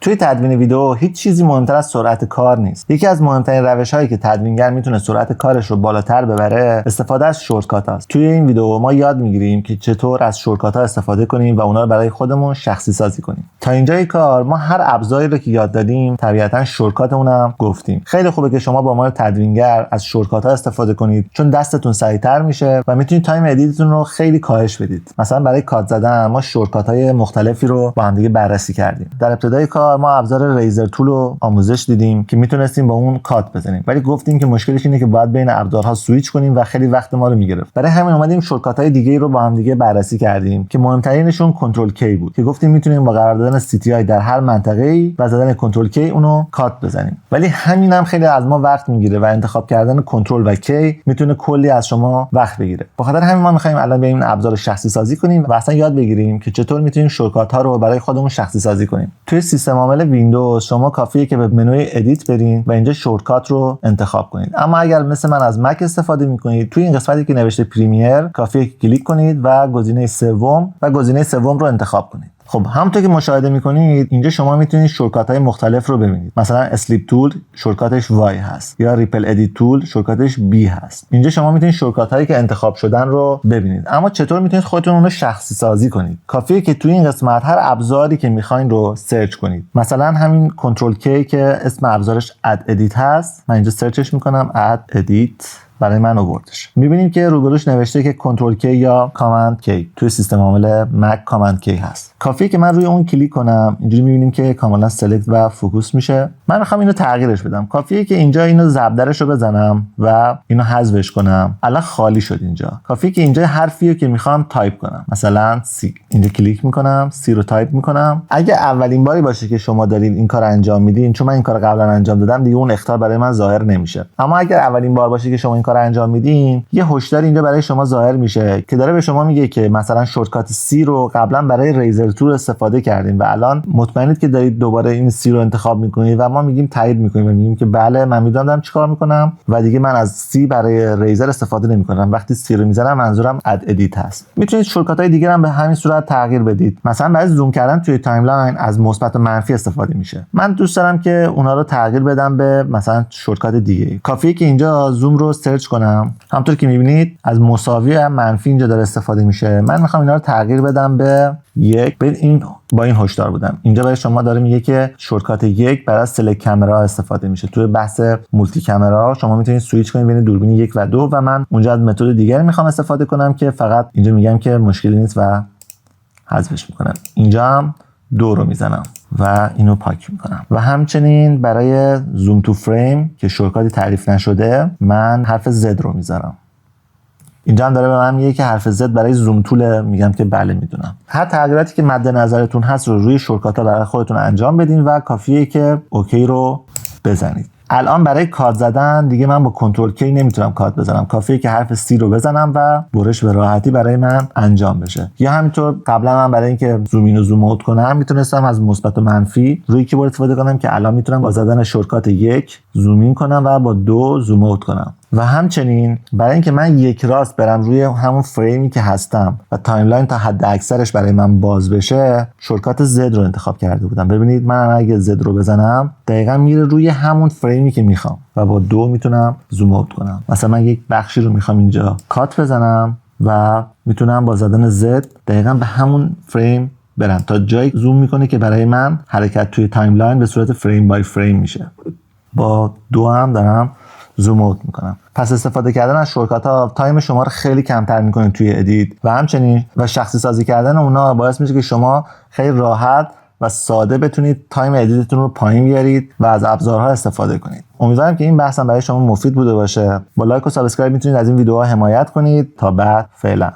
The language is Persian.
توی تدوین ویدیو هیچ چیزی مهمتر از سرعت کار نیست. یکی از مهمترین روش‌هایی که تدوینگر میتونه سرعت کارش رو بالاتر ببره استفاده از شورتکات است. توی این ویدیو ما یاد میگیریم که چطور از شورتکات ها استفاده کنیم و اونا رو برای خودمون شخصی سازی کنیم. تا اینجای کار ما هر ابزاری رو که یاد دادیم طبیعتاً شورتکات اونم گفتیم. خیلی خوبه که شما با عنوان تدوینگر از شورتکات ها استفاده کنید چون دستتون سریعتر میشه و میتونید تایم ادیتتون رو خیلی کاهش بدید. مثلا برای کات زدن ما شورتکات های مختلفی رو با هم دیگه بررسی کردیم. در ابتدای کار ما ابزار ریزر تول رو آموزش دیدیم که میتونستیم با اون کات بزنیم، ولی گفتیم که مشکلش اینه که باید بین ابزارها سوئیچ کنیم و خیلی وقت ما رو میگرفت. برای همین اومدیم شورتکات های دیگه رو با هم دیگه بررسی کردیم که مهمترینشون کنترل کی بود که گفتیم میتونیم با قرار دادن CTI در هر منطقه‌ای و زدن کنترل کی اونو کات بزنیم. ولی همین هم خیلی از ما وقت میگیره و انتخاب کردن کنترل و کی میتونه کلی از شما وقت بگیره. بخاطر همین ما می‌خوایم الان بیایم این ابزار رو شخصی سازی کنیم و اصلا یاد بگیریم که چطور میتونیم شورتکات ها رو برای خودمون شخصی سازی کنیم. توی سیستم عامل ویندوز شما کافیه که به منوی ادیت برین و اینجا شورتکات رو انتخاب کنید. اما اگر مثل من از مک استفاده میکنید توی این قسمتی که نوشته پریمیر کافیه که کلیک کنید و گزینه سوم رو انتخاب کنید. خب همونطور که مشاهده میکنید اینجا شما میتونید شورتکات های مختلف رو ببینید. مثلا اسلیپ تول شورتکاتش Y هست یا ریپل ادیت تول شورتکاتش B هست. اینجا شما میتونید شورتکات هایی که انتخاب شدن رو ببینید. اما چطور میتونید خودتون اون رو شخصی سازی کنید؟ کافیه که توی این قسمت هر ابزاری که میخواین رو سرچ کنید. مثلا همین کنترل کی که اسم ابزارش اد ادیت هست، من اینجا سرچش میکنم اد ادیت برای من آوردش. میبینیم که روبروش نوشته که کنترل کی یا کامند کی توی سیستم عامل مک کامند کی هست. کافیه که من روی اون کلیک کنم، اینجوری میبینیم که کاملا سلکت و فوکوس میشه. من میخوام اینو تغییرش بدم. کافیه که اینجا اینو زبدرش رو بزنم و اینو حذفش کنم. الان خالی شد اینجا. کافیه که اینجا حرفی رو که میخوام تایپ کنم، مثلا سی، اینجا کلیک میکنم، سی رو تایپ میکنم. اگه اولین باری باشه که شما دارین این کار انجام میدین، چون من این کار قبلا انجام دادم دیگه اون اخطار برای من ظاهر نمیشه. اما اگر اولین بار باشه که شما کار انجام میدین، یه هشدار اینجا برای شما ظاهر میشه که داره به شما میگه که مثلا شورتکات سی رو قبلا برای ریزر تول استفاده کردیم و الان مطمئنید که دارید دوباره این سی رو انتخاب میکنید و ما میگیم تایید میکنیم و میگیم که بله من میدونم چیکار میکنم و دیگه من از سی برای ریزر استفاده نمیکنم. وقتی سی رو میزنم منظورم اد ادیت هست. میتونید شورتکات های دیگه هم به همین صورت تغییر بدید. مثلا برای زوم کردن توی تایملاین از مثبت و منفی استفاده میشه. من دوست دارم که اونها رو تغییر بدم به مثلا شورتکات دیگه. کافیه که اینجا زوم رو سرچ کنم. همونطور که میبینید از مساوی و منفی اینجا داره استفاده میشه. من میخوام اینا رو تغییر بدم به یک. این با این هشدار بودم. اینجا برای شما داره میگه که شورتکات یک برای سلکت کامرا استفاده میشه. توی بحث مولتی کامرا شما میتونید سوئیچ کنید بین دوربین 1 و 2 و من اونجا از متد دیگری میخوام استفاده کنم که فقط اینجا میگم که مشکلی نیست و حذفش میکنم. اینجا هم 2 رو میزنم و اینو پاک میکنم. و همچنین برای زوم تو فریم که شورتکاتی تعریف نشده من حرف Z رو میذارم. اینجا هم داره به من میگه که حرف Z برای زوم تول، میگم که بله میدونم. هر تغییراتی که مد نظرتون هست رو روی شورتکات برای خودتون انجام بدین و کافیه که اوکی رو بزنید. الان برای کات زدن دیگه من با کنترل کی نمیتونم کات بزنم. کافیه که حرف سی رو بزنم و برش به راحتی برای من انجام بشه. یا همینطور قبلا من برای اینکه زوم این و زوم اوت کنم میتونستم از مثبت و منفی روی کیبورد استفاده کنم که الان میتونم با زدن شورتکات 1 زوم این کنم و با 2 زوم اوت کنم. و همچنین برای اینکه من یک راست برم روی همون فریمی که هستم و تایملاین تا حد اکثرش برای من باز بشه، شورتکات Z رو انتخاب کرده بودم. ببینید من اگه Z رو بزنم دقیقاً میره روی همون فریمی که میخوام و با 2 میتونم زوم اوت کنم. مثلا من یک بخشی رو میخوام اینجا کات بزنم و میتونم با زدن Z دقیقاً به همون فریم برم تا جایی زوم میکنه که برای من حرکت توی تایملاین به صورت فریم بای فریم میشه. با 2 هم دارم زوم اوت میکنم. پس استفاده کردن از شورتکات ها تایم شما رو خیلی کمتر میکنه توی ادیت و همچنین و شخصی سازی کردن اونا باعث میشه که شما خیلی راحت و ساده بتونید تایم ادیتتون رو پایین بیارید و از ابزارها استفاده کنید. امیدوارم که این بحثم برای شما مفید بوده باشه. با لایک و سابسکرایب میتونید از این ویدیوها حمایت کنید. تا بعد، فعلا.